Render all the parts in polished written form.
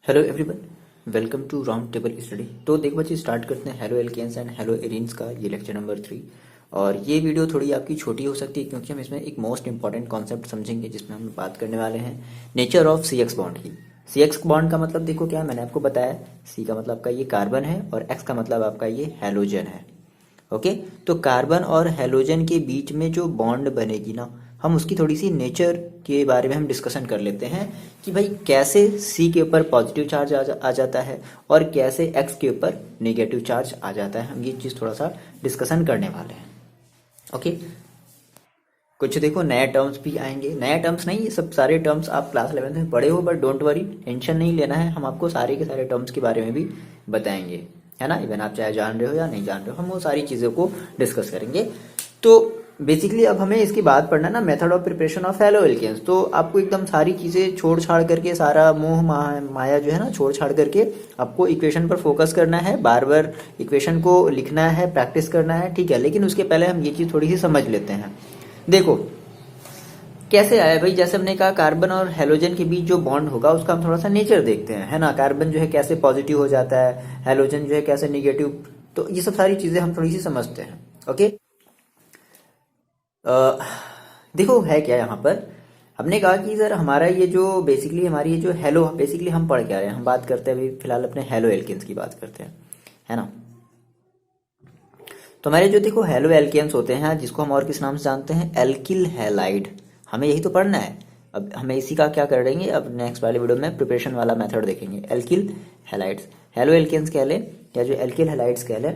Hello everyone, welcome to round table study. तो देखो बच्चे, स्टार्ट करते हैं haloalkanes and haloarenes का ये लेक्चर नंबर 3। और ये वीडियो थोड़ी आपकी छोटी हो सकती है क्योंकि हम इसमें एक मोस्ट इंपॉर्टेंट कॉन्सेप्ट समझेंगे जिसमें हम बात करने वाले हैं nature of C X bond की। सी एक्स बॉन्ड का मतलब देखो क्या है, मैंने आपको बताया। सी का मतलब आपका ये कार्बन है और एक्स का मतलब आपका ये हैलोजन है। ओके, तो कार्बन और हैलोजन के बीच में जो बॉन्ड बनेगी ना, हम उसकी थोड़ी सी नेचर के बारे में हम डिस्कशन कर लेते हैं कि भाई कैसे सी के ऊपर पॉजिटिव चार्ज आ जाता है और कैसे एक्स के ऊपर नेगेटिव चार्ज आ जाता है। हम ये चीज़ थोड़ा सा डिस्कशन करने वाले हैं। ओके, कुछ देखो नए टर्म्स भी आएंगे। नए टर्म्स नहीं, ये सब सारे टर्म्स आप क्लास 11th में पढ़े हो, बट डोंट वरी, टेंशन नहीं लेना है। हम आपको सारे के सारे टर्म्स के बारे में भी बताएंगे, है ना। इवन आप चाहे जान रहे हो या नहीं जान रहे हो, हम वो सारी चीज़ों को डिस्कस करेंगे। तो बेसिकली अब हमें इसकी बात पढ़ना है ना, method of preparation of haloalkanes. तो आपको एकदम सारी चीज़ें छोड़ छाड़ करके, सारा मोह माया जो है ना छोड़ छाड़ करके आपको इक्वेशन पर फोकस करना है। बार बार इक्वेशन को लिखना है, प्रैक्टिस करना है, ठीक है। लेकिन उसके पहले हम ये चीज़ थोड़ी सी समझ लेते हैं। देखो कैसे आया भाई, जैसे हमने कहा कार्बन और हेलोजन के बीच जो बॉन्ड होगा उसका हम थोड़ा सा नेचर देखते हैं, है ना। कार्बन जो है कैसे पॉजिटिव हो जाता है, हेलोजन जो है कैसे निगेटिव। तो ये सब सारी चीजें हम थोड़ी सी समझते हैं। ओके, देखो है क्या यहाँ पर। हमने कहा कि सर हमारा ये जो बेसिकली हमारी ये जो हेलो, बेसिकली हम पढ़ क्या रहे हैं, हम बात करते हैं अभी फिलहाल अपने हेलो एल्केन्स की बात करते हैं, है ना। तो हमारे जो देखो हेलो एल्केन्स होते हैं, जिसको हम और किस नाम से जानते हैं, एल्किल हैलाइड। हमें यही तो पढ़ना है। अब हमें इसी का क्या करेंगे, अब नेक्स्ट वाले वीडियो में प्रिपरेशन वाला मेथड देखेंगे। एल्किल हैलाइड्स, हेलो एल्केन्स कह ले या जो एल्किल हैलाइड्स कह ले,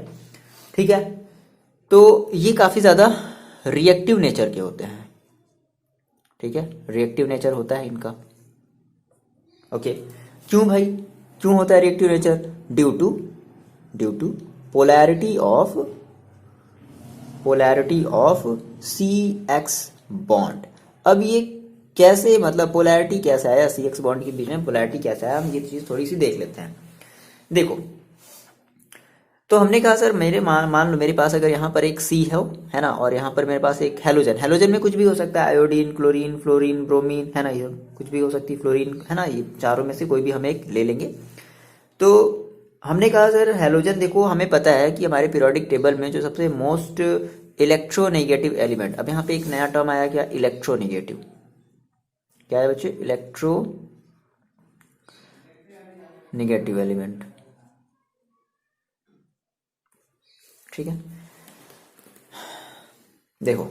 ठीक है। तो ये काफ़ी ज़्यादा रिएक्टिव नेचर के होते हैं, ठीक है। रिएक्टिव नेचर होता है इनका। ओके, क्यों भाई, क्यों होता है reactive nature? Due to polarity of C X bond. अब ये कैसे, मतलब पोलैरिटी कैसे आया सी एक्स बॉन्ड के बीच में, पोलैरिटी कैसे आया, हम ये चीज थोड़ी सी देख लेते हैं। देखो, तो हमने कहा सर मेरे मान लो मेरे पास अगर यहाँ पर एक सी है ना, और यहाँ पर मेरे पास एक हेलोजन। हेलोजन में कुछ भी हो सकता है, आयोडीन, क्लोरीन, फ्लोरीन, ब्रोमीन, है ना, ये कुछ भी हो सकती है, फ्लोरीन, है ना। ये चारों में से कोई भी हम एक ले लेंगे। तो हमने कहा सर हेलोजन, देखो हमें पता है कि हमारे पीरियोडिक टेबल में जो सबसे मोस्ट इलेक्ट्रोनेगेटिव एलिमेंट, अब यहाँ पे एक नया टर्म आया क्या, इलेक्ट्रोनेगेटिव। क्या है बच्चे, इलेक्ट्रो नेगेटिव एलिमेंट, ठीक है। देखो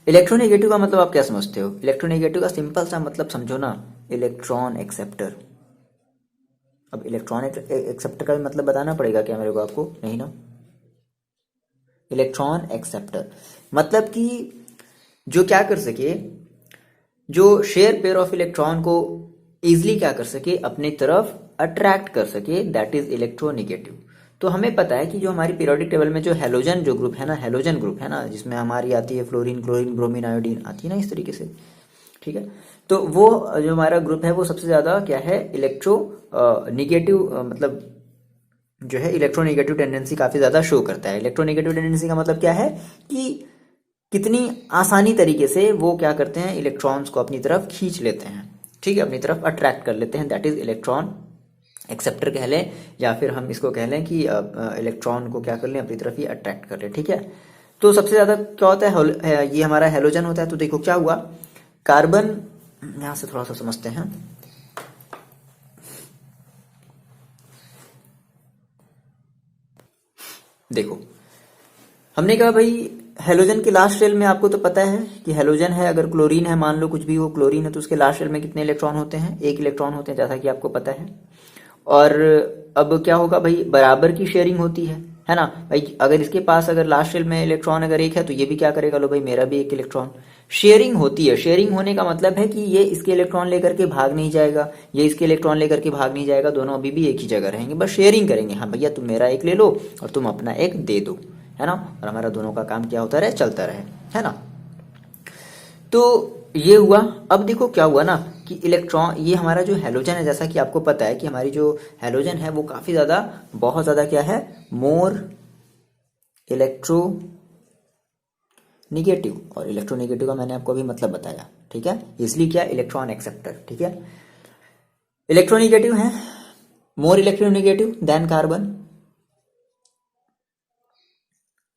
इलेक्ट्रोनेगेटिव का मतलब आप क्या समझते हो? इलेक्ट्रोनेगेटिव का सिंपल सा मतलब समझो ना, इलेक्ट्रॉन एक्सेप्टर। अब इलेक्ट्रॉन एक्सेप्टर का भी मतलब बताना पड़ेगा क्या मेरे को, आपको? नहीं ना। इलेक्ट्रॉन एक्सेप्टर मतलब कि जो क्या कर सके, जो शेयर पेयर ऑफ इलेक्ट्रॉन को इजिली क्या कर सके, अपनी तरफ अट्रैक्ट कर सके, दैट इज इलेक्ट्रोनेगेटिव। तो हमें पता है कि जो हमारी पीरियोडिक टेबल में जो हेलोजन जो ग्रुप है ना, हेलोजन ग्रुप है ना, जिसमें हमारी आती है फ्लोरीन, क्लोरीन, ब्रोमीन, आयोडीन आती है ना, इस तरीके से, ठीक है। तो वो जो हमारा ग्रुप है वो सबसे ज्यादा क्या है, इलेक्ट्रो निगेटिव, मतलब जो है इलेक्ट्रोनेगेटिव टेंडेंसी काफी ज्यादा शो करता है। इलेक्ट्रोनेगेटिव टेंडेंसी का मतलब क्या है कि कितनी आसानी तरीके से वो क्या करते हैं, इलेक्ट्रॉन्स को अपनी तरफ खींच लेते हैं, ठीक है, अपनी तरफ अट्रैक्ट कर लेते हैं, दैट इज इलेक्ट्रॉन एक्सेप्टर कह लें, या फिर हम इसको कह लें कि इलेक्ट्रॉन को क्या कर लें, अपनी तरफ ही अट्रैक्ट कर लें, ठीक है। तो सबसे ज्यादा क्या होता है, ये हमारा हेलोजन होता है। तो देखो क्या हुआ, कार्बन, यहां से थोड़ा सा समझते हैं। देखो हमने कहा भाई हेलोजन के लास्ट शेल में आपको तो पता है कि हेलोजन है, अगर क्लोरीन है, मान लो कुछ भी हो, क्लोरीन है, तो उसके लास्ट शेल में कितने इलेक्ट्रॉन होते हैं, एक इलेक्ट्रॉन होते हैं, जैसा कि आपको पता है। और अब क्या होगा भाई, बराबर की शेयरिंग होती है ना भाई। अगर इसके पास अगर लास्ट शेल में इलेक्ट्रॉन अगर एक है तो ये भी क्या करेगा, लो भाई मेरा भी एक इलेक्ट्रॉन। शेयरिंग होती है। शेयरिंग होने का मतलब है कि ये इसके इलेक्ट्रॉन लेकर के भाग नहीं जाएगा, ये इसके इलेक्ट्रॉन लेकर के भाग नहीं जाएगा, दोनों अभी भी एक ही जगह रहेंगे, बस शेयरिंग करेंगे। हाँ भैया तुम मेरा एक ले लो और तुम अपना एक दे दो, है ना, और हमारा दोनों का काम क्या होता रहे, चलता रहे, है ना। तो ये हुआ। अब देखो क्या हुआ ना कि इलेक्ट्रॉन, ये हमारा जो हेलोजन है, जैसा कि आपको पता है कि हमारी जो हेलोजन है वो काफी ज्यादा, बहुत ज्यादा क्या है, मोर इलेक्ट्रो निगेटिव। और इलेक्ट्रोनेगेटिव का मैंने आपको अभी मतलब बताया, ठीक है, इसलिए क्या, इलेक्ट्रॉन एक्सेप्टर। ठीक है, इलेक्ट्रोनिगेटिव है, मोर इलेक्ट्रोनिगेटिव देन कार्बन,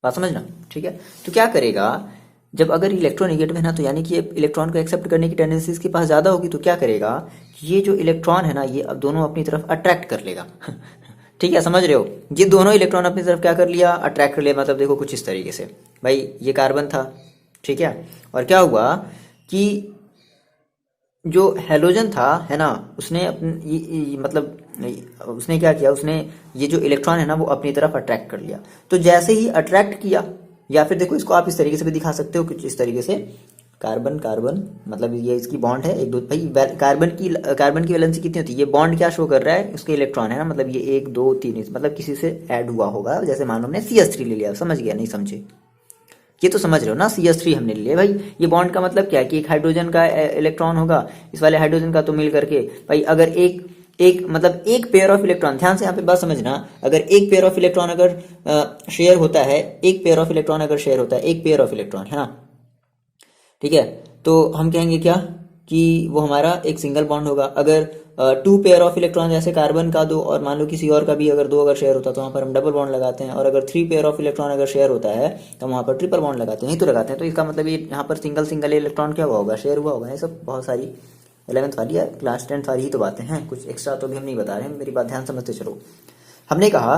बात समझना। ठीक है, तो क्या करेगा, जब अगर इलेक्ट्रोनिगेटिव है ना, तो यानी कि इलेक्ट्रॉन को एक्सेप्ट करने की टेंडेंसी इसके पास ज्यादा होगी, तो क्या करेगा, ये जो इलेक्ट्रॉन है ना, ये अब दोनों अपनी तरफ अट्रैक्ट कर लेगा। ठीक है, समझ रहे हो, ये दोनों इलेक्ट्रॉन अपनी तरफ क्या कर लिया, अट्रैक्ट कर लिया। मतलब देखो कुछ इस तरीके से, भाई ये कार्बन था, ठीक है, और क्या हुआ कि जो हेलोजन था है ना, उसने मतलब उसने क्या किया, उसने ये जो इलेक्ट्रॉन है ना वो अपनी तरफ अट्रैक्ट कर लिया। तो जैसे ही अट्रैक्ट किया, या फिर देखो इसको आप इस तरीके से भी दिखा सकते हो, कुछ इस तरीके से, कार्बन कार्बन, मतलब ये इसकी बॉन्ड है एक दो, भाई कार्बन की वैलेंसी कितनी होती है, ये बॉन्ड क्या शो कर रहा है, उसके इलेक्ट्रॉन है ना, मतलब ये 1 2 3, मतलब किसी से ऐड हुआ होगा। जैसे मान लो हमने CH3 ले लिया, समझ गया, नहीं समझे, ये तो समझ रहे हो ना, CH3 हमने लिया भाई, ये बॉन्ड का मतलब क्या है कि एक हाइड्रोजन का इलेक्ट्रॉन होगा इस वाले हाइड्रोजन का, तो मिल करके भाई अगर एक एक मतलब एक पेयर ऑफ इलेक्ट्रॉन, ध्यान से यहाँ पे बात समझना, अगर एक पेयर ऑफ इलेक्ट्रॉन अगर शेयर होता है, एक पेयर ऑफ इलेक्ट्रॉन अगर शेयर होता है, एक पेयर ऑफ इलेक्ट्रॉन है ना, ठीक है, तो हम कहेंगे क्या कि वो हमारा एक सिंगल बॉन्ड होगा। अगर 2 पेयर ऑफ इलेक्ट्रॉन, जैसे कार्बन का 2 और मान लो किसी और का भी अगर 2 अगर शेयर होता है, तो वहाँ पर हम डबल बॉन्ड लगाते हैं। और अगर 3 पेयर ऑफ इलेक्ट्रॉन अगर शेयर होता है, तो वहाँ पर ट्रिपल बॉन्ड लगाते हैं, नहीं तो लगाते हैं। तो इसका मतलब ये यहाँ पर सिंगल सिंगल इलेक्ट्रॉन क्या हुआ होगा, शेयर हुआ होगा। ये सब बहुत सारी 11th वाली या क्लास 10th वाली ही तो बातें हैं, कुछ एक्स्ट्रा तो भी हम नहीं बता रहे हैं, मेरी बात ध्यान समझते चलो। हमने कहा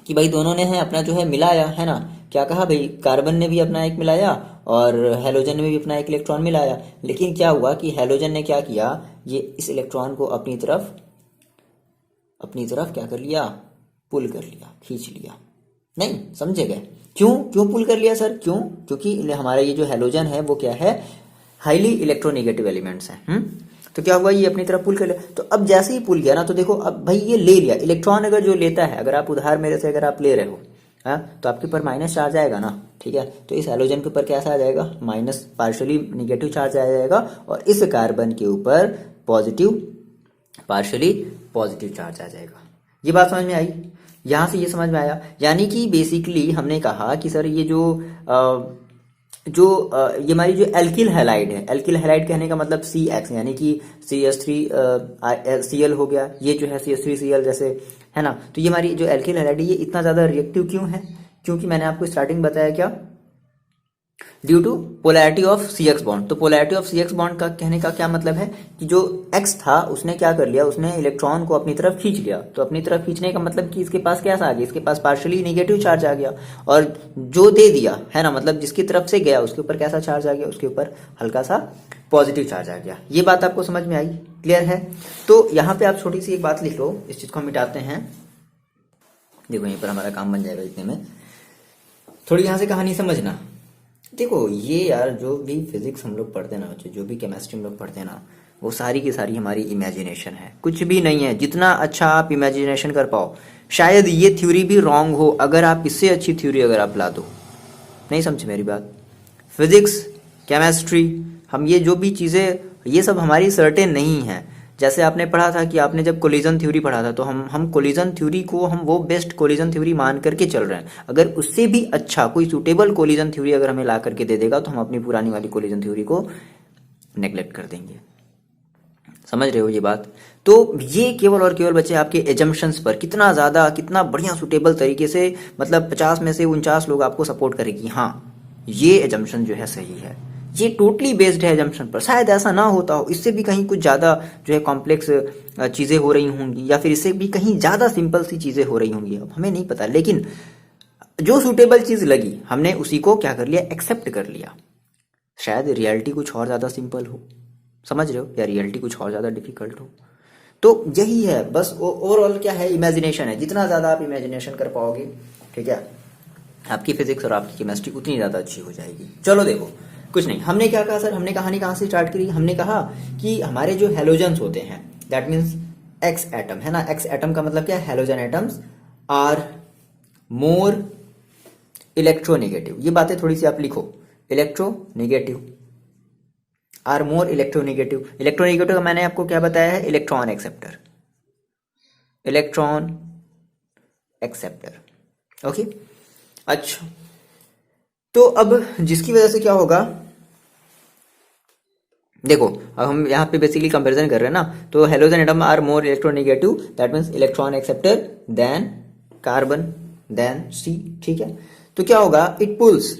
कि भाई दोनों ने है अपना जो है मिलाया, है ना, क्या कहा भाई, कार्बन ने भी अपना एक मिलाया और हेलोजन ने भी अपना एक इलेक्ट्रॉन मिलाया। लेकिन क्या हुआ कि हेलोजन ने क्या किया, ये इस इलेक्ट्रॉन को अपनी तरफ क्या कर लिया, पुल कर लिया, खींच लिया। नहीं समझे गए, क्यों क्यों पुल कर लिया सर, क्यों, क्योंकि हमारा ये जो हेलोजन है वो क्या है, हाईली इलेक्ट्रोनेगेटिव एलिमेंट्स हैं। तो क्या हुआ, ये अपनी तरफ पुल कर लिया। तो अब जैसे ही पुल किया ना, तो देखो अब भाई ये ले लिया इलेक्ट्रॉन, अगर जो लेता है, अगर आप उधार मेरे से अगर आप ले रहे हो, हाँ, तो आपके ऊपर माइनस चार्ज आएगा ना, ठीक है, तो इस हेलोजन के ऊपर कैसा आ जाएगा, माइनस पार्शियली निगेटिव चार्ज आ जाएगा, और इस कार्बन के ऊपर पार्शियली पॉजिटिव चार्ज आ जाएगा। ये बात समझ में आई, यहां से ये समझ में आया। यानी कि बेसिकली हमने कहा कि सर ये ये हमारी जो एल्किल हैलाइड है, एल्किल हैलाइड कहने का मतलब CX, यानी कि CH3Cl हो गया, ये जो है CH3Cl जैसे, है ना। तो ये हमारी जो एल्किल हैलाइड है, ये इतना ज्यादा रिएक्टिव क्यों है, क्योंकि मैंने आपको स्टार्टिंग बताया क्या, due to polarity of CX bond. तो पोलैरिटी ऑफ CX बॉन्ड का कहने का क्या मतलब है कि जो X था उसने क्या कर लिया, उसने इलेक्ट्रॉन को अपनी तरफ खींच लिया। तो अपनी तरफ खींचने का मतलब कि इसके पास कैसा आ गया, इसके पास पार्शियली नेगेटिव चार्ज आ गया, और जो दे दिया है ना, मतलब जिसकी तरफ से गया उसके ऊपर कैसा चार्ज आ गया, उसके ऊपर हल्का सा पॉजिटिव चार्ज आ गया। ये बात आपको समझ में आई, क्लियर है। तो यहाँ पे आप छोटी सी एक बात लिख लो, इस चीज को हम मिटाते हैं। देखो यहीं पर हमारा काम बन जाएगा इतने में। थोड़ी यहाँ से कहानी समझना। देखो ये यार जो भी फिजिक्स हम लोग पढ़ते हैं ना बच्चे, जो भी केमिस्ट्री हम लोग पढ़ते हैं ना, वो सारी की सारी हमारी इमेजिनेशन है, कुछ भी नहीं है। जितना अच्छा आप इमेजिनेशन कर पाओ, शायद ये थ्योरी भी रॉन्ग हो, अगर आप इससे अच्छी थ्योरी अगर आप ला दो। नहीं समझे मेरी बात, फिजिक्स केमिस्ट्री, हम ये जो भी चीज़ें, ये सब हमारी सर्टेन नहीं है। जैसे आपने पढ़ा था कि आपने जब कोलिजन थ्योरी पढ़ा था, तो हम कोलिजन थ्योरी को हम वो बेस्ट कोलिजन थ्योरी मान करके चल रहे हैं। अगर उससे भी अच्छा कोई सुटेबल कोलिजन थ्योरी अगर हमें ला करके दे देगा, तो हम अपनी पुरानी वाली कोलिजन थ्योरी को नेग्लेक्ट कर देंगे। समझ रहे हो ये बात। तो ये केवल और केवल बच्चे आपके एजम्पशंस पर, कितना ज़्यादा कितना बढ़िया सुटेबल तरीके से, मतलब 50 में से 49 लोग आपको सपोर्ट करेगी, हाँ ये एजम्पशन जो है सही है, ये टोटली बेस्ड है एजम्पशन पर। शायद ऐसा ना होता हो, इससे भी कहीं कुछ ज़्यादा जो है कॉम्प्लेक्स चीज़ें हो रही होंगी, या फिर इससे भी कहीं ज़्यादा सिंपल सी चीज़ें हो रही होंगी, अब हमें नहीं पता। लेकिन जो सुटेबल चीज़ लगी, हमने उसी को क्या कर लिया, एक्सेप्ट कर लिया। शायद रियलिटी कुछ और ज़्यादा सिंपल हो, समझ रहे हो, या रियलिटी कुछ और ज़्यादा डिफिकल्ट हो। तो यही है बस, ओवरऑल क्या है, इमेजिनेशन है। जितना ज़्यादा आप इमेजिनेशन कर पाओगे, ठीक है, आपकी फिजिक्स और आपकी केमिस्ट्री उतनी ज़्यादा अच्छी हो जाएगी। चलो देखो, कुछ नहीं, हमने क्या कहा सर, हमने कहानी कहाँ से स्टार्ट करी, हमने कहा कि हमारे जो हेलोजन्स होते हैं, दैट मीन्स एक्स एटम, है ना, एक्स एटम का मतलब क्या है, halogen atoms are more electronegative. ये बातें थोड़ी सी आप लिखो, electronegative, are more electronegative. Electronegative का मैंने आपको क्या बताया है, electron acceptor, electron acceptor, okay. अच्छा, तो अब जिसकी वजह से क्या होगा, देखो अब हम यहाँ पे बेसिकली कंपैरिजन कर रहे हैं ना, तो halogen atom are more electronegative, that means electron acceptor then carbon then C, ठीक है। तो क्या होगा, it pulls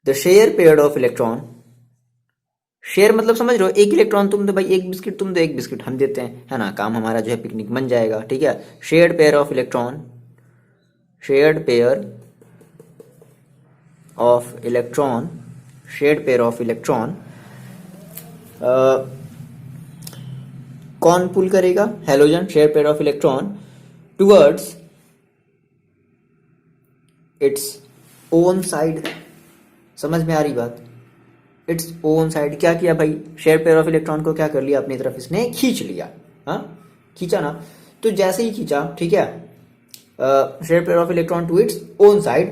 the share pair of electron. Share मतलब समझ रहे हो, एक इलेक्ट्रॉन तुम दो भाई, एक बिस्किट तुम दो, एक बिस्किट हम देते हैं, है ना, काम हमारा जो है पिकनिक बन जाएगा, ठीक है। Shared pair of electron, shared pair of electron, shared pair of electron कौन पुल करेगा, halogen, share pair of electron towards it's own side. समझ में आ रही बात, इट्स ओन साइड। क्या किया भाई, शेयर पेयर ऑफ इलेक्ट्रॉन को क्या कर लिया, अपनी तरफ इसने खींच लिया, हाँ खींचा ना। तो जैसे ही खींचा, ठीक है, share pair of electron to its own side,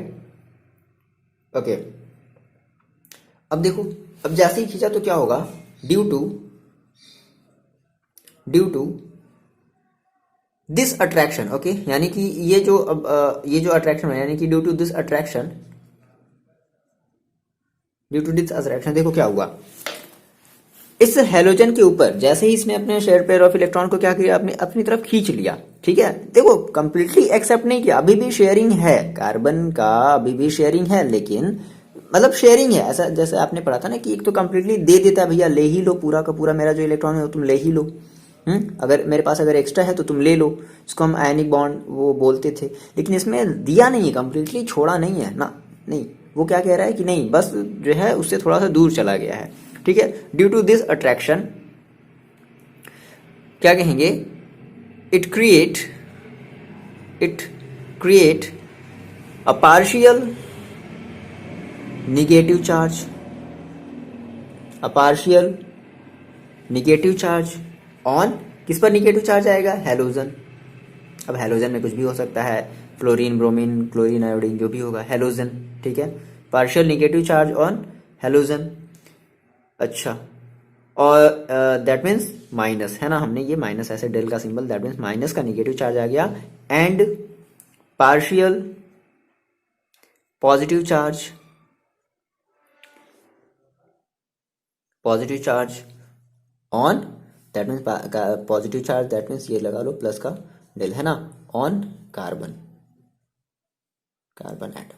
okay. अब देखो, अब जैसे ही खींचा तो क्या होगा, due to this attraction, okay, यानी कि ये जो ये जो अट्रैक्शन है, यानी कि ड्यू टू दिस अट्रैक्शन, देखो क्या हुआ, इस हेलोजन के ऊपर जैसे ही इसने अपने शेयर पेयर ऑफ इलेक्ट्रॉन को क्या किया, अपनी तरफ खींच लिया, ठीक है। देखो कंप्लीटली एक्सेप्ट नहीं किया, अभी भी शेयरिंग है, कार्बन का अभी भी शेयरिंग है, लेकिन मतलब शेयरिंग है, ऐसा जैसे आपने पढ़ा था ना कि एक तो कंप्लीटली दे देता है, भैया ले ही लो पूरा का पूरा, मेरा जो इलेक्ट्रॉन है वो तुम ले ही लो, अगर मेरे पास अगर एक्स्ट्रा है तो तुम ले लो, इसको हम आयनिक बॉन्ड वो बोलते थे। लेकिन इसमें दिया नहीं है, कंप्लीटली छोड़ा नहीं है ना, नहीं, वो क्या कह रहा है कि नहीं, बस जो है उससे थोड़ा सा दूर चला गया है, ठीक है। ड्यू टू दिस अट्रैक्शन क्या कहेंगे, it create a partial negative charge, on, किस पर निगेटिव चार्ज आएगा, हेलोजन। अब हेलोजन में कुछ भी हो सकता है, फ्लोरीन, ब्रोमीन, क्लोरीन, आयोडीन, जो भी होगा, हेलोजन, ठीक है। Partial negative charge on halogen, अच्छा, और दैट मीन्स माइनस, है ना, हमने ये माइनस ऐसे डेल का सिंबल, दैट मीन्स माइनस का निगेटिव चार्ज आ गया, and partial positive charge on, that means positive charge, that means ये लगा लो प्लस का डेल, है ना, ऑन कार्बन एटम।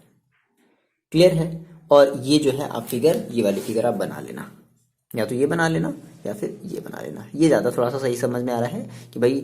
क्लियर है। और ये जो है आप फिगर, ये वाली फिगर आप बना लेना, या तो ये बना लेना या फिर ये बना लेना, ये ज़्यादा थोड़ा सा सही समझ में आ रहा है कि भाई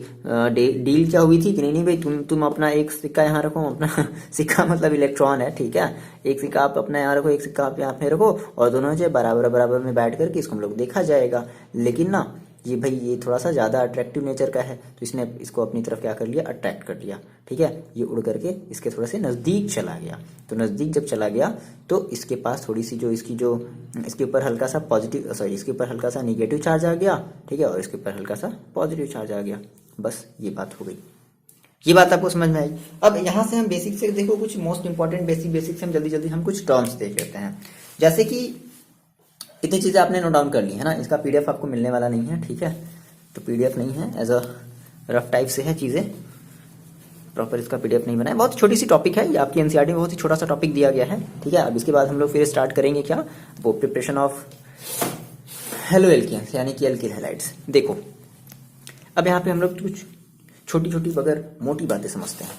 डील क्या हुई थी कि नहीं भाई, तुम अपना एक सिक्का यहाँ रखो, अपना सिक्का मतलब इलेक्ट्रॉन है, ठीक है, एक सिक्का आप अपना यहाँ रखो, एक सिक्का आप यहाँ पे रखो, और दोनों जो बराबर बराबर में बैठ करके इसको हम लोग देखा जाएगा। लेकिन ना ये भाई ये थोड़ा सा ज़्यादा अट्रैक्टिव नेचर का है, तो इसने इसको अपनी तरफ क्या कर लिया, अट्रैक्ट कर लिया, ठीक है। ये उड़ करके इसके थोड़े से नज़दीक चला गया, तो नज़दीक जब चला गया तो इसके पास थोड़ी सी जो इसके ऊपर हल्का सा पॉजिटिव, सॉरी, इसके ऊपर हल्का सा निगेटिव चार्ज आ गया, ठीक है, और इसके ऊपर हल्का सा पॉजिटिव चार्ज आ गया, बस ये बात हो गई। ये बात आपको समझ में आई। अब यहाँ से हम बेसिक से देखो, कुछ मोस्ट इंपॉर्टेंट बेसिक से हम जल्दी हम कुछ टर्म्स देख लेते हैं। जैसे कि इतनी चीज़ें आपने नोट डाउन कर ली है ना, इसका पीडीएफ आपको मिलने वाला नहीं है, ठीक है, तो पीडीएफ नहीं है, एज अ रफ टाइप से है चीज़ें, प्रॉपर इसका पीडीएफ नहीं बना है, बहुत छोटी सी टॉपिक है ये, आपकी एनसीईआरटी में बहुत ही छोटा सा टॉपिक दिया गया है, ठीक है। अब इसके बाद हम लोग फिर स्टार्ट करेंगे क्या, वो प्रिपरेशन ऑफ हेलो एल्केन्स, यानी कि एल्किल हैलाइड्स। देखो अब यहाँ पे हम लोग कुछ छोटी छोटी मगर मोटी बातें समझते हैं।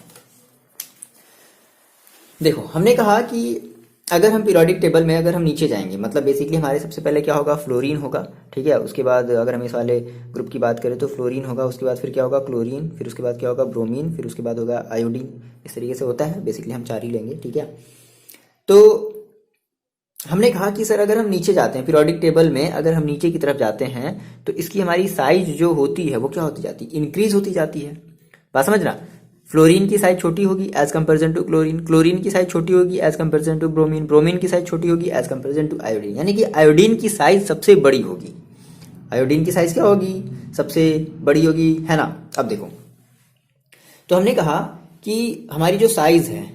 देखो हमने कहा कि अगर हम पीरियोडिक टेबल में अगर हम नीचे जाएंगे, मतलब बेसिकली हमारे सबसे पहले क्या होगा, फ्लोरीन होगा, ठीक है, उसके बाद अगर हम इस वाले ग्रुप की बात करें तो फ्लोरीन होगा, उसके बाद फिर क्या होगा, क्लोरीन, फिर उसके बाद क्या होगा, ब्रोमीन, फिर उसके बाद होगा आयोडीन, इस तरीके से होता है, बेसिकली हम 4 ही लेंगे, ठीक है। तो हमने कहा कि सर अगर हम नीचे जाते हैं पीरियोडिक टेबल में, अगर हम नीचे की तरफ जाते हैं तो इसकी हमारी साइज जो होती है वो क्या होती जाती है, इंक्रीज होती जाती है। बात समझना, फ्लोरीन की साइज छोटी होगी as comparison to chlorine, chlorine की साइज छोटी होगी as comparison to bromine, bromine की साइज छोटी होगी एज कंपेरिजन टू आयोडीन, यानी कि आयोडीन की साइज सबसे बड़ी होगी, आयोडीन की साइज क्या होगी, सबसे बड़ी होगी, है ना। अब देखो, तो हमने कहा कि हमारी जो साइज है,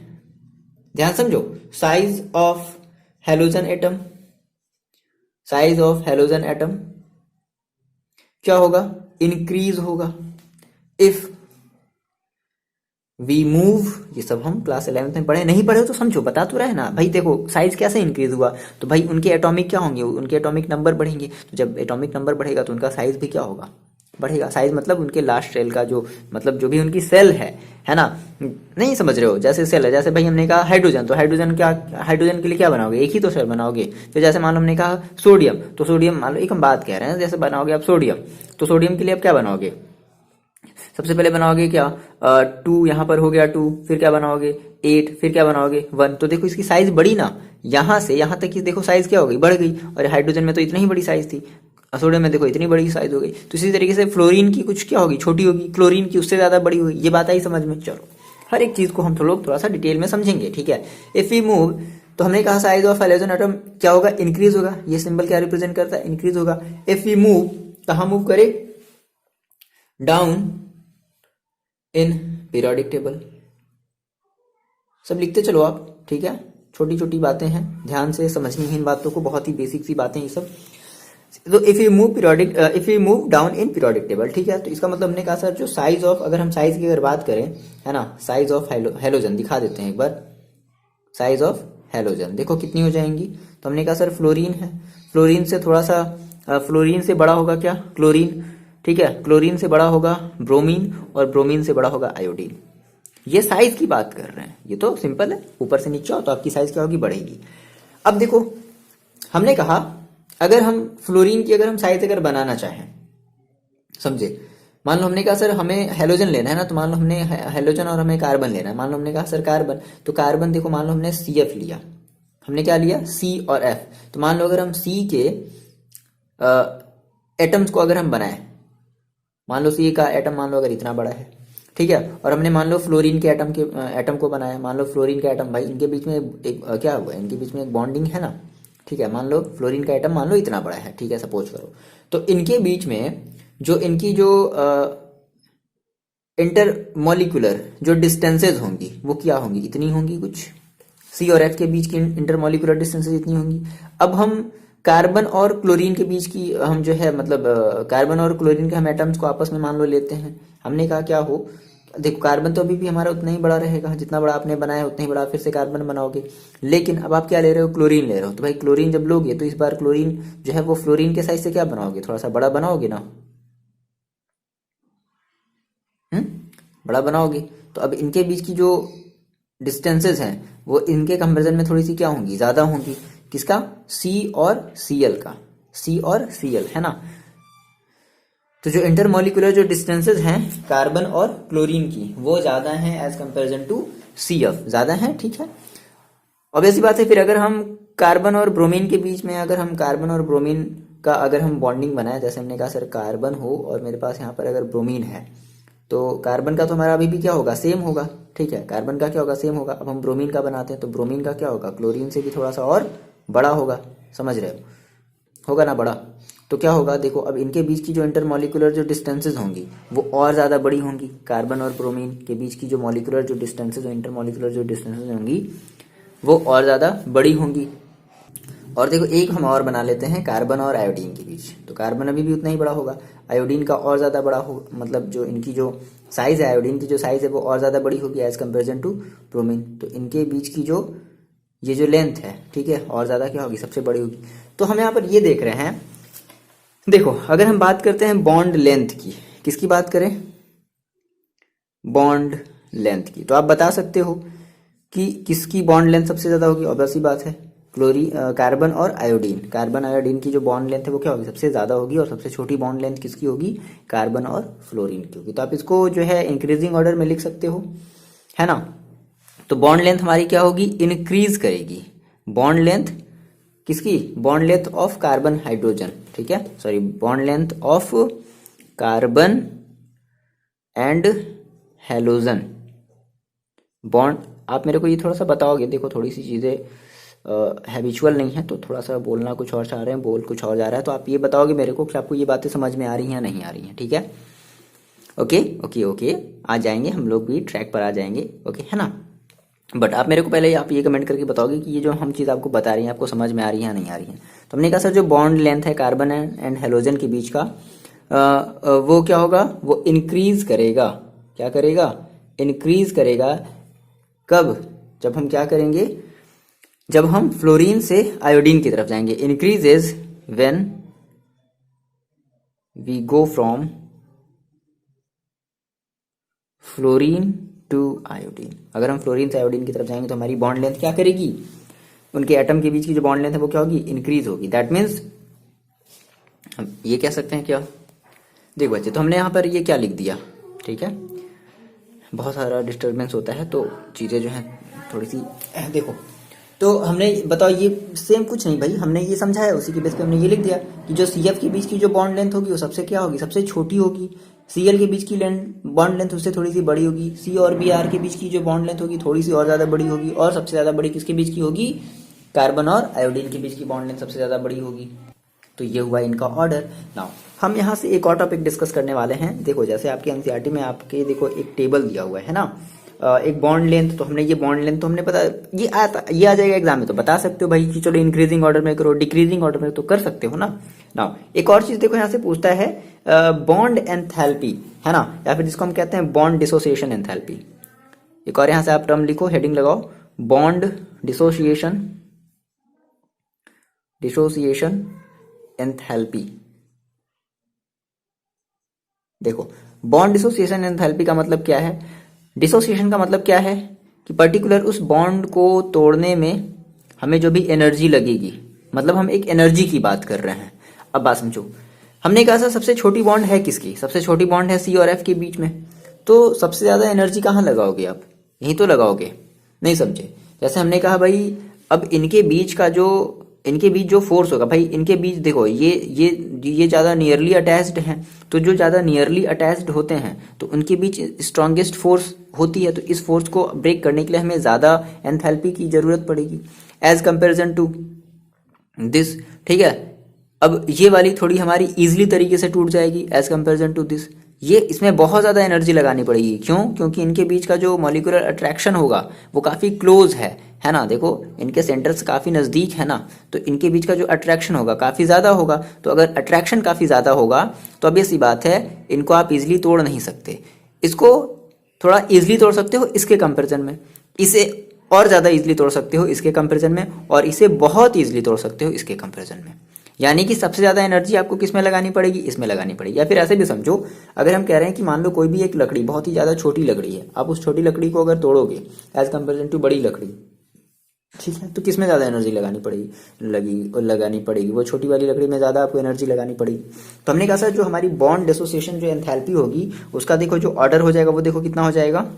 ध्यान समझो, size of halogen atom, size of halogen atom क्या होगा, इंक्रीज होगा इफ वी मूव, ये सब हम क्लास 11th में पढ़े, नहीं पढ़े तो समझो, बता तो रहे ना भाई। देखो साइज कैसे इंक्रीज हुआ, तो भाई उनके एटॉमिक क्या होंगे, उनके एटॉमिक नंबर बढ़ेंगे, तो जब एटॉमिक नंबर बढ़ेगा तो उनका साइज भी क्या होगा, बढ़ेगा। साइज मतलब उनके लास्ट सेल का जो, मतलब जो भी उनकी सेल है ना, नहीं समझ रहे हो, जैसे सेल है, जैसे भाई हमने कहा हाइड्रोजन, तो हाइड्रोजन क्या, हाइड्रोजन के लिए क्या बनाओगे, एक ही तो सेल बनाओगे। फिर जैसे मान लो हमने कहा सोडियम, तो सोडियम मान लो एक हम बात कह रहे हैं, जैसे बनाओगे आप सोडियम, तो सोडियम के लिए आप क्या बनाओगे, सबसे पहले बनाओगे क्या, 2 यहाँ पर हो गया 2, फिर क्या बनाओगे 8, फिर क्या बनाओगे 1। तो देखो इसकी साइज बढ़ी ना, यहाँ से यहाँ तक की देखो साइज क्या हो गई, बढ़ गई। और हाइड्रोजन में तो इतनी ही बड़ी साइज थी, सोडियम में देखो इतनी बड़ी साइज हो गई। तो इसी तरीके से फ्लोरीन की कुछ क्या होगी, छोटी होगी, क्लोरीन की उससे ज्यादा बड़ी होगी। ये बात आई समझ में। चलो हर एक चीज को हम लोग थोड़ा सा डिटेल में समझेंगे, ठीक है। इफ वी मूव, तो हमने कहा साइज ऑफ हैलोजन एटम क्या होगा, इंक्रीज होगा। ये सिंबल क्या रिप्रेजेंट करता है, इंक्रीज होगा। इफ वी मूव, कहाँ मूव करे, डाउन इन पीरियोडिक टेबल। सब लिखते चलो आप, ठीक है। छोटी छोटी बातें हैं, ध्यान से समझनी है इन बातों को, बहुत ही बेसिक सी बातें ये सब। तो if you move periodic, if you move down in periodic table, ठीक है। तो इसका मतलब हमने कहा सर जो साइज ऑफ, अगर हम साइज की अगर बात करें, है ना, साइज ऑफ हेलोजन दिखा देते हैं एक बार। साइज ऑफ हेलोजन देखो कितनी हो जाएंगी। तो हमने कहा सर फ्लोरीन है, फ्लोरीन से थोड़ा सा, फ्लोरीन से बड़ा होगा क्या, क्लोरीन, ठीक है। क्लोरीन से बड़ा होगा ब्रोमीन, और ब्रोमीन से बड़ा होगा आयोडीन। ये साइज की बात कर रहे हैं, ये तो सिंपल है, ऊपर से नीचे हो तो आपकी साइज क्या होगी, बढ़ेगी। अब देखो हमने कहा अगर हम फ्लोरीन की अगर हम साइज अगर बनाना चाहें, समझे, मान लो हमने कहा सर हमें हेलोजन लेना है ना, तो मान लो हमने हेलोजन और हमें कार्बन लेना है। मान लो हमने कहा सर कार्बन, तो कार्बन देखो मान लो हमने CF लिया, हमने क्या लिया, C और F। तो मान लो अगर हम C के एटम्स को अगर हम बनाए, मान लो C का एटम मान लो अगर इतना बड़ा है, ठीक है, और हमने मान लो फ्लोरीन के एटम को बनाया। मान लो फ्लोरीन का एटम, भाई इनके बीच में एक क्या हुआ है, इनके बीच में एक बॉन्डिंग है ना, ठीक है। मान लो फ्लोरीन का एटम मान लो इतना बड़ा है, ठीक है, सपोज करो। तो इनके बीच में जो इनकी जो इंटर मॉलिक्यूलर जो डिस्टेंसेज होंगी वो क्या होंगी, इतनी होंगी कुछ। C और F के बीच की इंटर मॉलिक्यूलर डिस्टेंसेज इतनी होंगी। अब हम कार्बन और क्लोरीन के बीच की हम जो है मतलब कार्बन और क्लोरीन के हम एटम्स को आपस में मान लो लेते हैं। हमने कहा क्या हो, देखो कार्बन तो अभी भी हमारा उतना ही बड़ा रहेगा, जितना बड़ा आपने बनाया उतना ही बड़ा फिर से कार्बन बनाओगे। लेकिन अब आप क्या ले रहे हो, क्लोरीन ले रहे हो। तो भाई क्लोरीन जब लोगे तो इस बार क्लोरीन जो है वो फ्लोरीन के साइज से क्या बनाओगे, थोड़ा सा बड़ा बनाओगे ना, बड़ा बनाओगे। तो अब इनके बीच की जो डिस्टेंसेस हैं वो इनके कंपेरिजन में थोड़ी सी क्या होंगी, ज्यादा होंगी। किसका, C और Cl का, C और Cl, है ना। तो जो इंटरमोलिकुलर जो डिस्टेंसेस हैं कार्बन और क्लोरीन की वो ज्यादा हैं एज कंपेरिजन टू CF, ज्यादा हैं, ठीक है। ऑब्वियस सी बात है। फिर अगर हम कार्बन और ब्रोमीन के बीच में, अगर हम कार्बन और ब्रोमीन का अगर हम बॉन्डिंग बनाए, जैसे हमने कहा सर कार्बन हो और मेरे पास यहाँ पर अगर ब्रोमीन है, तो कार्बन का तो हमारा अभी भी क्या होगा, सेम होगा, ठीक है। कार्बन का क्या होगा, सेम होगा। अब हम ब्रोमीन का बनाते हैं तो ब्रोमीन का क्या होगा, क्लोरीन से भी थोड़ा सा और बड़ा होगा, समझ रहे हो, होगा ना बड़ा। तो क्या होगा, देखो अब इनके बीच की जो इंटरमॉलिक्यूलर जो डिस्टेंसेज होंगी वो और ज़्यादा बड़ी होंगी। कार्बन और ब्रोमीन के बीच की जो मॉलिक्यूलर जो डिस्टेंसेज, इंटरमॉलिक्यूलर जो डिस्टेंसेज होंगी वो और ज़्यादा बड़ी होंगी। और देखो एक हम और बना लेते हैं कार्बन और आयोडीन के बीच, तो कार्बन अभी भी उतना ही बड़ा होगा, आयोडीन का और ज़्यादा बड़ा होगा, मतलब जो इनकी जो साइज़ है, आयोडीन की जो साइज़ है वो और ज़्यादा बड़ी होगी एज कंपेरिजन टू ब्रोमीन। तो इनके बीच की जो ये जो लेंथ है, ठीक है, और ज़्यादा क्या होगी, सबसे बड़ी होगी। तो हम यहाँ पर ये देख रहे हैं, देखो अगर हम बात करते हैं बॉन्ड लेंथ की, किसकी बात करें, बॉन्ड लेंथ की, तो आप बता सकते हो कि किसकी बॉन्ड लेंथ सबसे ज़्यादा होगी। ऑब्वियस सी बात है, कार्बन और आयोडीन, कार्बन आयोडीन की जो बॉन्ड लेंथ है वो क्या होगी, सबसे ज़्यादा होगी। और सबसे छोटी बॉन्ड लेंथ किसकी होगी, कार्बन और फ्लोरीन की होगी। तो आप इसको जो है इंक्रीजिंग ऑर्डर में लिख सकते हो, है ना। तो बॉन्ड लेंथ हमारी क्या होगी, इंक्रीज करेगी। बॉन्ड लेंथ किसकी, bond length of carbon hydrogen, ठीक है, sorry bond length of carbon and halogen bond. आप मेरे को ये थोड़ा सा बताओगे, देखो थोड़ी सी चीज़ें हैबिचुअल नहीं है तो थोड़ा सा बोलना कुछ और चाह रहे हैं, बोल कुछ और जा रहा है, तो आप ये बताओगे मेरे को कि आपको ये बातें समझ में आ रही हैं या नहीं आ रही हैं, ठीक है। ओके ओके ओके, आ जाएंगे हम लोग भी ट्रैक पर आ जाएंगे, ओके, है ना। बट आप मेरे को पहले आप ये कमेंट करके बताओगे कि ये जो हम चीज़ आपको बता रही हैं आपको समझ में आ रही है या नहीं आ रही है। तो हमने कहा सर जो बॉन्ड लेंथ है कार्बन एंड हेलोजन के बीच का वो क्या होगा, वो इंक्रीज करेगा, क्या करेगा, इंक्रीज करेगा कब? जब हम क्या करेंगे, जब हम फ्लोरीन से आयोडीन की तरफ जाएंगे। Increases when we go from fluorine to iodine. अगर हम फ्लोरीन से आयोडीन की तरफ जाएंगे तो हमारी बॉन्ड लेंथ क्या करेगी, उनके एटम के बीच की जो बॉन्ड लेंथ है वो क्या होगी, इंक्रीज होगी। दैट मीन्स हम ये कह सकते हैं क्या, देखो बच्चे, तो हमने यहाँ पर ये क्या लिख दिया, ठीक है, बहुत सारा डिस्टर्बेंस होता है तो चीज़ें जो हैं थोड़ी सी, देखो, तो हमने बताओ ये सेम कुछ नहीं भाई, हमने ये समझाया, उसी के बेस पे हमने ये लिख दिया कि जो सी एफ के बीच की जो बॉन्ड लेंथ होगी वो सबसे क्या होगी, सबसे छोटी होगी। सी एल के बीच की बॉन्ड लेंथ उससे थोड़ी सी बड़ी होगी। सी और बी आर के बीच की जो बॉन्ड लेंथ होगी थोड़ी सी और ज़्यादा बड़ी होगी। और सबसे ज़्यादा बड़ी किसके बीच की होगी, कार्बन और आयोडीन के बीच की बॉन्ड लेंथ सबसे ज़्यादा बड़ी होगी। तो ये हुआ इनका ऑर्डर। नाउ हम यहाँ से एक और टॉपिक डिस्कस करने वाले हैं। देखो जैसे आपके एनसीईआरटी में आपके देखो एक टेबल दिया हुआ है ना, एक बॉन्ड लेंथ, तो हमने ये बॉन्ड लेंथ तो हमने पता, ये आ जाएगा एग्जाम में, तो बता सकते हो भाई कि चलो इंक्रीजिंग ऑर्डर में करो, डिक्रीजिंग ऑर्डर में तो कर सकते हो ना। नाउ एक और चीज देखो यहाँ से पूछता है बॉन्ड एंथैल्पी, है ना, या फिर जिसको हम कहते हैं बॉन्ड डिसोसिएशन एंथैल्पी। एक और यहाँ से आप टर्म लिखो, हेडिंग लगाओ, बॉन्ड डिसोसिएशन एंथैल्पी। देखो बॉन्ड डिसोसिएशन एंथैल्पी का मतलब क्या है, डिसोसिएशन का मतलब क्या है कि पर्टिकुलर उस बॉन्ड को तोड़ने में हमें जो भी एनर्जी लगेगी, मतलब हम एक एनर्जी की बात कर रहे हैं। अब बात समझो, हमने कहा था सबसे छोटी बॉन्ड है किसकी, सबसे छोटी बॉन्ड है सी और एफ के बीच में, तो सबसे ज्यादा एनर्जी कहाँ लगाओगे आप, यहीं तो लगाओगे, नहीं समझे। जैसे हमने कहा भाई अब इनके बीच जो फोर्स होगा भाई, इनके बीच देखो ये ज्यादा नियरली अटैच्ड हैं, तो जो ज्यादा नियरली अटैच्ड होते हैं तो उनके बीच स्ट्रॉन्गेस्ट फोर्स होती है, तो इस फोर्स को ब्रेक करने के लिए हमें ज्यादा एंथैल्पी की जरूरत पड़ेगी एज कंपेरिजन टू दिस, ठीक है। अब ये वाली थोड़ी हमारी इजीली तरीके से टूट जाएगी एज कंपेरिजन टू दिस, ये इसमें बहुत ज़्यादा एनर्जी लगानी पड़ेगी। क्यों? क्योंकि इनके बीच का जो मॉलिक्यूलर अट्रैक्शन होगा वो काफ़ी क्लोज है ना, देखो इनके सेंटर्स काफ़ी नज़दीक है ना, तो इनके बीच का जो अट्रैक्शन होगा काफ़ी ज़्यादा होगा। तो अगर अट्रैक्शन काफ़ी ज़्यादा होगा तो अब ये सी बात है, इनको आप इजिली तोड़ नहीं सकते। इसको थोड़ा इजिली तोड़ सकते हो इसके कंपेरिजन में, इसे और ज़्यादा इजिली तोड़ सकते हो इसके कंपेरिजन में, और इसे बहुत इजिली तोड़ सकते हो इसके कंपेरिजन में। यानी कि सबसे ज्यादा एनर्जी आपको किस में लगानी पड़ेगी, इसमें लगानी पड़ेगी। या फिर ऐसे भी समझो, अगर हम कह रहे हैं कि मान लो कोई भी एक लकड़ी बहुत ही ज्यादा छोटी लकड़ी है, आप उस छोटी लकड़ी को अगर तोड़ोगे एज कंपेरिजन टू बड़ी लकड़ी, ठीक है, तो किस में ज्यादा एनर्जी लगानी पड़ेगी, वो छोटी वाली लकड़ी में ज्यादा आपको एनर्जी लगानी पड़ेगी। तो हमने कहा सर जो हमारी बॉन्ड डिसोसिएशन जो एंथैल्पी होगी उसका देखो जो ऑर्डर हो जाएगा वो देखो कितना हो जाएगा,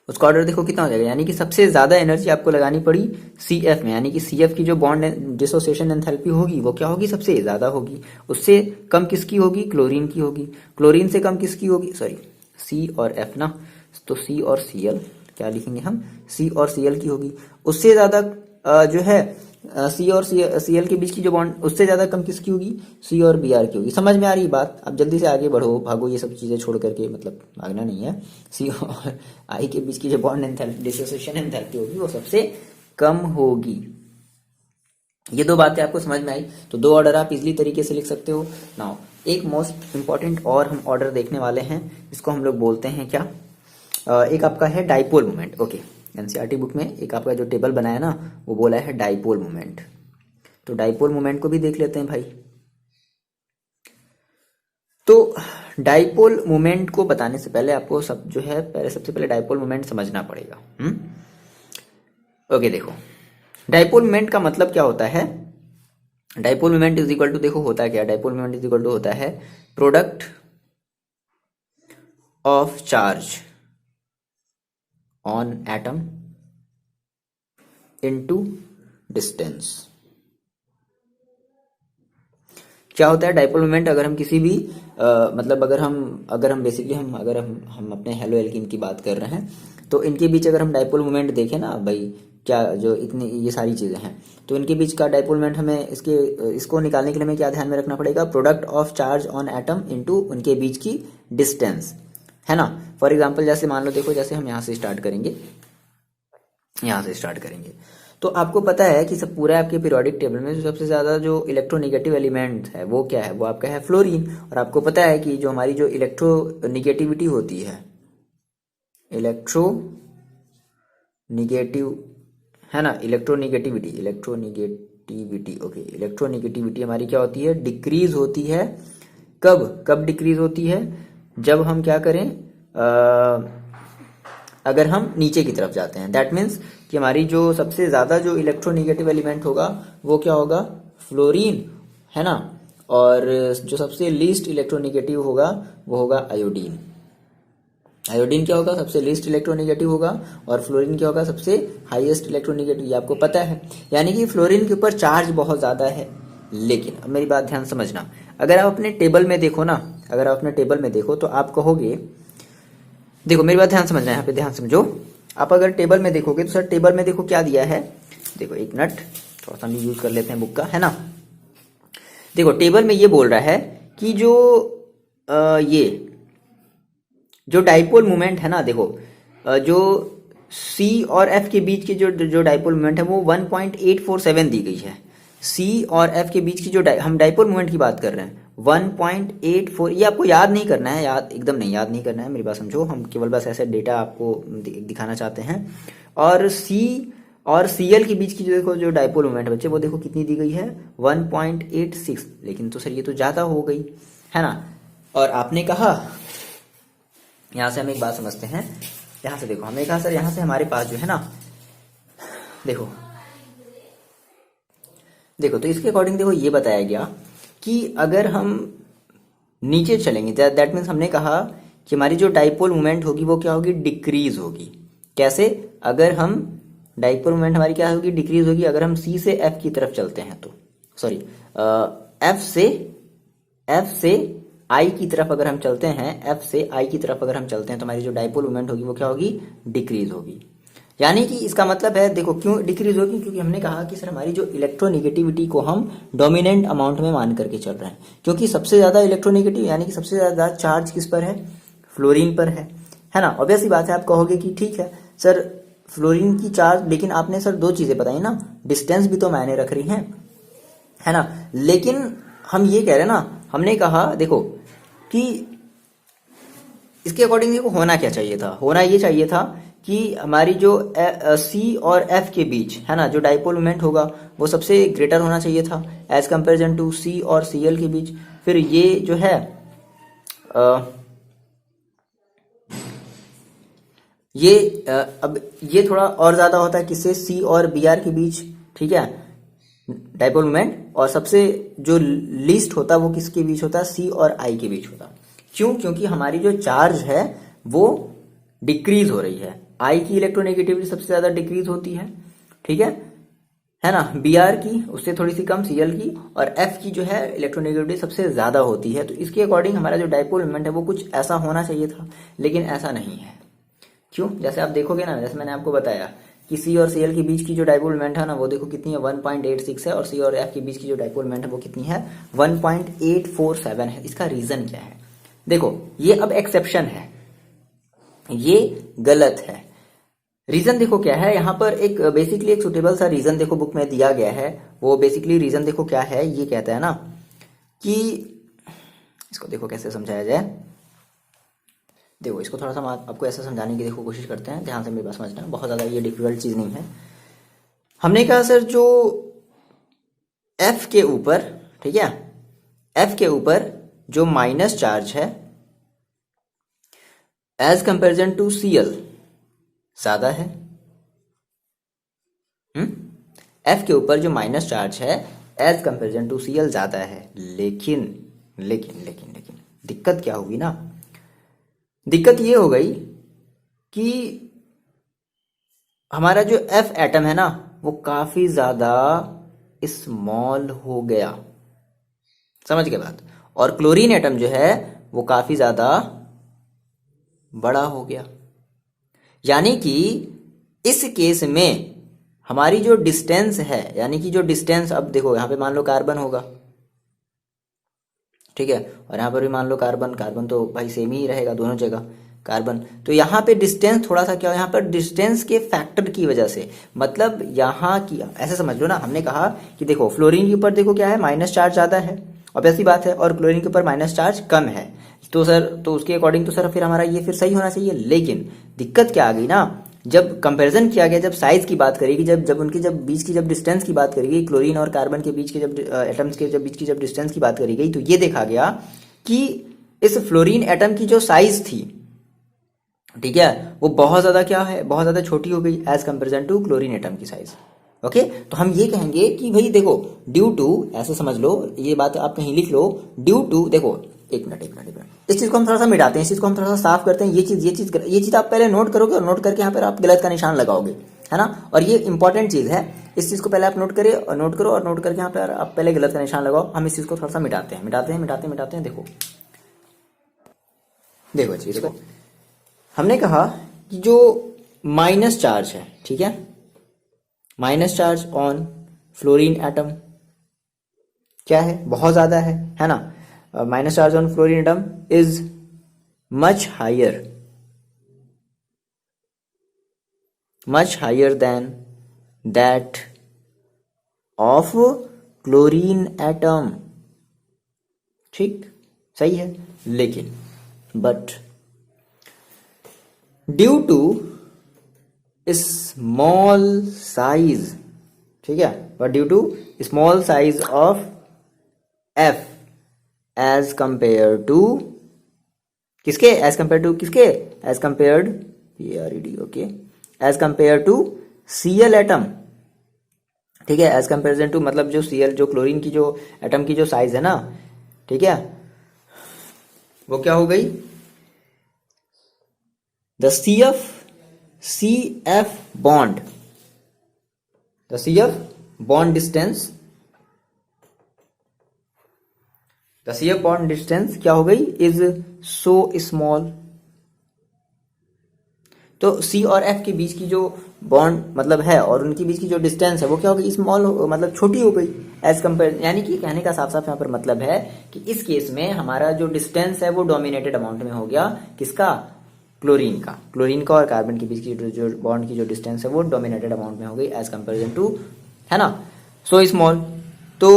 उसका ऑर्डर देखो कितना हो जाएगा, यानी कि सबसे ज्यादा एनर्जी आपको लगानी पड़ी सी एफ में, यानी कि सी एफ की जो बॉन्ड डिसोसिएशन एंथैल्पी होगी वो क्या होगी, सबसे ज्यादा होगी। उससे कम किसकी होगी, क्लोरीन की होगी। क्लोरीन से कम किसकी होगी, सॉरी सी और एफ ना, तो सी और सी एल क्या लिखेंगे हम, सी और सी एल की होगी। उससे ज्यादा जो है सी और सी एल के बीच की जो बॉन्ड उससे ज्यादा कम किसकी होगी, सी और बी आर की होगी। समझ में आ रही बात? अब जल्दी से आगे बढ़ो, भागो ये सब चीजें छोड़ करके, मतलब भागना नहीं है। सी और आई के बीच की जो बॉन्ड डिसोसिएशन एंथैल्पी होगी वो सबसे कम होगी। ये दो बातें आपको समझ में आई, तो दो ऑर्डर आप इजिली तरीके से लिख सकते हो। नाउ एक मोस्ट इंपॉर्टेंट और हम ऑर्डर देखने वाले हैं, इसको हम लोग बोलते हैं क्या, एक आपका है dipole moment. Okay, NCERT book में एक आपका जो टेबल बनाया ना वो बोला है डाइपोल मोमेंट, तो डाइपोल मोमेंट को भी देख लेते हैं भाई। तो डाइपोल मोमेंट को बताने से पहले आपको सब जो है सबसे पहले डाइपोल मोमेंट समझना पड़ेगा। ओके देखो, डाइपोल मोमेंट का मतलब क्या होता है, dipole moment is equal to, देखो होता है क्या, dipole moment is equal to होता है product of charge on atom into distance. क्या होता है डाइपोल मोमेंट, अगर हम किसी भी मतलब अगर हम बेसिकली अगर हम अपने हेलो एल्कीन की बात कर रहे हैं तो इनके बीच अगर हम डाइपोल मोमेंट देखें ना भाई, क्या जो इतनी ये सारी चीजें हैं, तो इनके बीच का डाइपोल मोमेंट हमें इसको निकालने के लिए हमें क्या ध्यान में रखना पड़ेगा, product of charge on atom into उनके बीच की डिस्टेंस, है ना। फॉर एग्जाम्पल जैसे मान लो, देखो जैसे हम यहाँ से स्टार्ट करेंगे, तो आपको पता है कि सब पूरा आपके पीरियोडिक टेबल में जो सबसे ज्यादा जो इलेक्ट्रोनेगेटिव एलिमेंट है वो क्या है, वो आपका है फ्लोरीन। और आपको पता है कि जो हमारी जो इलेक्ट्रोनेगेटिविटी होती है इलेक्ट्रो निगेटिव है ना, इलेक्ट्रोनिगेटिविटी ओके, इलेक्ट्रोनिगेटिविटी हमारी क्या होती है, डिक्रीज होती है। कब कब डिक्रीज होती है, जब हम क्या करें, अगर हम नीचे की तरफ जाते हैं। दैट मीन्स कि हमारी जो सबसे ज़्यादा जो इलेक्ट्रोनिगेटिव एलिमेंट होगा वो क्या होगा, फ्लोरीन है ना, और जो सबसे लीस्ट इलेक्ट्रोनिगेटिव होगा वो होगा आयोडीन। आयोडीन क्या होगा, सबसे लीस्ट इलेक्ट्रोनिगेटिव होगा, और फ्लोरीन क्या होगा, सबसे हाईएस्ट इलेक्ट्रोनिगेटिव। ये आपको पता है, यानी कि फ्लोरीन के ऊपर चार्ज बहुत ज़्यादा है। लेकिन अब मेरी बात ध्यान समझना, अगर आप अपने टेबल में देखो ना, अगर आप अपने टेबल में देखो तो आप कहोगे, देखो मेरी बात ध्यान समझना, यहाँ पे ध्यान समझो। आप अगर टेबल में देखोगे तो सर टेबल में देखो क्या दिया है, देखो एक मिनट थोड़ा सा हम यूज कर लेते हैं बुक का, है ना। देखो टेबल में ये बोल रहा है कि जो ये जो डाइपोल मोमेंट है ना, देखो जो सी और एफ के बीच की जो डाइपोल मोमेंट है वो 1.847 दी गई है। सी और एफ के बीच की जो हम डाइपोल मोमेंट की बात कर रहे हैं 1.84, ये आपको याद नहीं करना है, याद एकदम नहीं, याद नहीं करना है, मेरी बात समझो, हम केवल बस ऐसे डेटा आपको दिखाना चाहते हैं। और सी और Cl के बीच की जो देखो जो डाइपोल मोमेंट बच्चे वो देखो कितनी दी गई है 1.86, लेकिन तो सर ये तो ज़्यादा हो गई है ना। और आपने कहा, यहाँ से हम एक बात समझते हैं, यहाँ से देखो हमने कहा सर यहाँ से हमारे पास जो है ना, देखो देखो तो इसके अकॉर्डिंग देखो ये बताया गया कि अगर हम नीचे चलेंगे, दैट मीन्स हमने कहा कि हमारी जो डाइपोल मोमेंट होगी वो क्या होगी, डिक्रीज होगी। कैसे, अगर हम डाइपोल मोमेंट हमारी क्या होगी, डिक्रीज होगी, अगर हम सी से एफ की तरफ चलते हैं तो, सॉरी एफ से आई की तरफ अगर हम चलते हैं, एफ से आई की तरफ अगर हम चलते हैं तो हमारी जो डाइपोल मोमेंट होगी वो क्या होगी, डिक्रीज होगी। यानी कि इसका मतलब है, देखो क्यों डिक्रीज होगी, क्योंकि हमने कहा कि सर हमारी जो इलेक्ट्रोनिगेटिविटी को हम डोमिनेंट अमाउंट में मान करके चल रहे हैं, क्योंकि सबसे ज्यादा इलेक्ट्रोनिगेटिव यानी कि सबसे ज्यादा चार्ज किस पर है, फ्लोरीन पर है ना। ऑब्वियस सी बात है, आप कहोगे कि ठीक है सर फ्लोरीन की चार्ज, लेकिन आपने सर दो चीजें बताई ना, डिस्टेंस भी तो मायने रख रही हैं, है ना। लेकिन हम ये कह रहे हैं ना, हमने कहा देखो कि इसके अकॉर्डिंग देखो होना क्या चाहिए था, होना ये चाहिए था कि हमारी जो सी और एफ के बीच है ना जो डाइपोल मोमेंट होगा वो सबसे ग्रेटर होना चाहिए था एज कंपेरिजन टू सी और सीएल के बीच। फिर ये जो है अब ये थोड़ा और ज्यादा होता है किससे, सी और बी आर के बीच, ठीक है, डाइपोल मोमेंट। और सबसे जो लीस्ट होता है वो किसके बीच होता है, सी और आई के बीच होता। क्यों, क्योंकि हमारी जो चार्ज है वो डिक्रीज हो रही है, आई की इलेक्ट्रोनेगेटिविटी सबसे ज्यादा डिक्रीज होती है, ठीक है ना, बी आर की उससे थोड़ी सी कम, सीएल की, और एफ की जो है इलेक्ट्रोनेगेटिविटी सबसे ज्यादा होती है। तो इसके अकॉर्डिंग हमारा जो डाइपोल मोमेंट है वो कुछ ऐसा होना चाहिए था, लेकिन ऐसा नहीं है। क्यों, जैसे आप देखोगे ना, जैसे मैंने आपको बताया कि सी और सीएल के बीच की जो डाइपोल मोमेंट है ना वो देखो कितनी है 1.86 है, और सी और एफ के बीच की जो डाइपोल मोमेंट है वो कितनी है 1.847 है। इसका रीजन क्या है, देखो ये अब एक्सेप्शन है, ये गलत है। रीजन देखो क्या है, यहाँ पर एक बेसिकली एक सुटेबल सा रीजन देखो बुक में दिया गया है। वो बेसिकली रीजन देखो क्या है, ये कहता है ना कि इसको देखो कैसे समझाया जाए। देखो इसको थोड़ा सा आपको ऐसा समझाने की देखो कोशिश करते हैं, ध्यान से मेरी बात समझना, बहुत ज़्यादा ये डिफिकल्ट चीज़ नहीं है। हमने कहा सर जो एफ के ऊपर, ठीक है, एफ के ऊपर जो माइनस चार्ज है एज कंपेरिजन टू सीएल ज्यादा है। एफ के ऊपर जो माइनस चार्ज है एज कंपेरिजन टू सीएल ज्यादा है। लेकिन लेकिन लेकिन लेकिन दिक्कत क्या होगी ना, दिक्कत ये हो गई कि हमारा जो एफ एटम है ना वो काफी ज्यादा स्मॉल हो गया, समझ गए बात, और क्लोरीन एटम जो है वो काफी ज्यादा बड़ा हो गया। यानी कि इस केस में हमारी जो डिस्टेंस है, यानी कि जो डिस्टेंस, अब देखो यहां पे मान लो कार्बन होगा, ठीक है, और यहां पर भी मान लो कार्बन, कार्बन तो भाई सेम ही रहेगा दोनों जगह कार्बन। तो यहाँ पे डिस्टेंस थोड़ा सा क्या हो, यहाँ पर डिस्टेंस के फैक्टर की वजह से, मतलब यहाँ की ऐसे समझ लो ना, हमने कहा कि देखो फ्लोरीन के ऊपर देखो क्या है, माइनस चार्ज ज्यादा है, ऑब्वियस सी बात है, और क्लोरीन के ऊपर माइनस चार्ज कम है। तो सर तो उसके अकॉर्डिंग तो सर फिर हमारा ये फिर सही होना चाहिए। लेकिन दिक्कत क्या आ गई ना, जब कंपैरिजन किया गया, जब साइज की बात करेगी, जब उनकी जब बीच की जब डिस्टेंस की बात करी गई, क्लोरीन और कार्बन के बीच के जब एटम्स के जब बीच की जब डिस्टेंस की बात करी गई, तो ये देखा गया कि इस फ्लोरीन एटम की जो साइज थी, ठीक है, वो बहुत ज्यादा क्या है, बहुत ज्यादा छोटी हो गई as comparison to chlorine atom की साइज। ओके, तो हम ये कहेंगे कि भाई देखो, ड्यू टू, ऐसे समझ लो, ये बात आप कहीं लिख लो, ड्यू टू, देखो एक मिनट, इस चीज को हम थोड़ा सा मिटाते हैं, इस चीज को हम थोड़ा सा साफ करते हैं। ये चीज आप पहले नोट करोगे और नोट करके यहाँ पर आप गलत का निशान लगाओगे, है ना। और ये इंपॉर्टेंट चीज है, इस चीज को पहले आप नोट करिए और नोट करो और नोट करके यहाँ पर आप पहले गलत का निशान लगाओ। हम इस चीज को थोड़ा सा मिटाते हैं। देखो चीज को हमने कहा कि जो माइनस चार्ज है, ठीक है, minus charge on fluorine atom क्या है, बहुत ज्यादा है ना। Minus charge on fluorine atom is much higher than that of chlorine atom, ठीक, सही है। लेकिन but due to small size, ठीक है, but due to small size of F as compare to किसके, एज कंपेयर टू किसके, as compared PRED, okay, as compare to Cl atom, ठीक है, एज कंपेरिजन टू, मतलब जो Cl, जो chlorine की जो एटम की जो साइज है ना, ठीक है, वो क्या हो गई, the CF bond, the CF bond distance, the CF bond distance क्या हो गई, is so small। तो C और F के बीच की जो बॉन्ड मतलब है और उनके बीच की जो डिस्टेंस है वो क्या हो गई, स्मॉल, मतलब छोटी हो गई एज कंपेयर। यानी कि कहने का साफ साफ यहाँ पर मतलब है कि इस केस में हमारा जो डिस्टेंस है वो डोमिनेटेड अमाउंट में हो गया, किसका, क्लोरीन का और कार्बन के बीच की जो बॉन्ड की जो डिस्टेंस है वो डोमिनेटेड अमाउंट में हो गई एज कंपेरिजन टू, है ना, सो स्मॉल। तो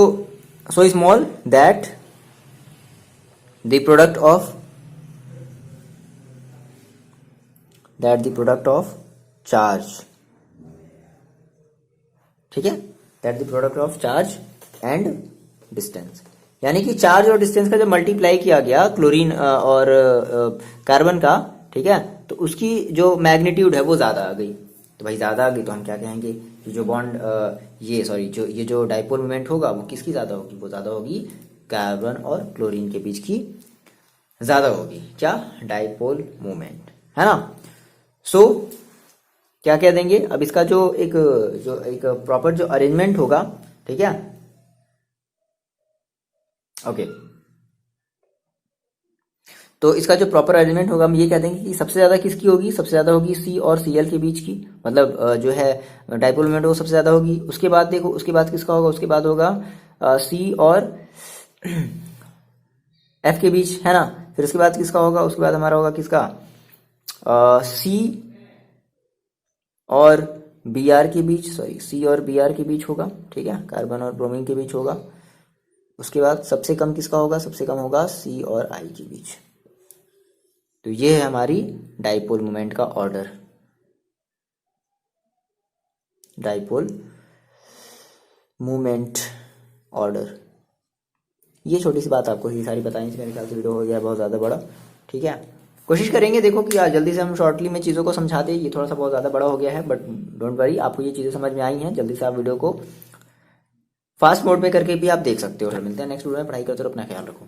so small that the product of charge, ठीक है, that the product of charge and distance, यानी कि चार्ज और डिस्टेंस का जब मल्टीप्लाई किया गया क्लोरीन और कार्बन का, ठीक है, तो उसकी जो मैग्नीट्यूड है वो ज्यादा आ गई। तो भाई ज्यादा आ गई तो हम क्या कहेंगे कि जो बॉन्ड ये जो डाइपोल मोमेंट होगा वो किसकी ज्यादा होगी, वो ज्यादा होगी कार्बन और क्लोरीन के बीच की ज्यादा होगी, क्या, डाइपोल मोमेंट, है ना। सो क्या कह देंगे अब, इसका जो एक प्रॉपर जो अरेंजमेंट होगा, ठीक है, ओके, तो इसका जो प्रॉपर अरेंजमेंट होगा हम ये कह देंगे कि सबसे ज्यादा किसकी होगी, सबसे ज्यादा होगी C और Cl के बीच की, मतलब जो है डाइपोल मोमेंट वो सबसे ज्यादा होगी। उसके बाद देखो, उसके बाद किसका होगा, उसके बाद होगा C और F के बीच, है ना। फिर उसके बाद किसका होगा, उसके बाद हमारा होगा किसका, C और Br के बीच, C और Br के बीच होगा, ठीक है, कार्बन और ब्रोमीन के बीच होगा। उसके बाद सबसे कम किसका होगा, सबसे कम होगा C और I के बीच। तो ये है हमारी डाइपोल मोमेंट का ऑर्डर, डाइपोल मूवमेंट ऑर्डर। ये छोटी सी बात आपको ये सारी बताई, मेरे ख्याल से वीडियो हो गया बहुत ज़्यादा बड़ा, ठीक है। कोशिश करेंगे देखो कि जल्दी से हम शॉर्टली में चीज़ों को समझा दें। ये थोड़ा सा बहुत ज़्यादा बड़ा हो गया है, बट डोंट वरी, आपको ये चीज़ें समझ में आई हैं। जल्दी से आप वीडियो को फास्ट मोड में करके भी आप देख सकते हो। मिलते हैं नेक्स्ट वीडियो में, पढ़ाई करते रहो, अपना ख्याल रखो।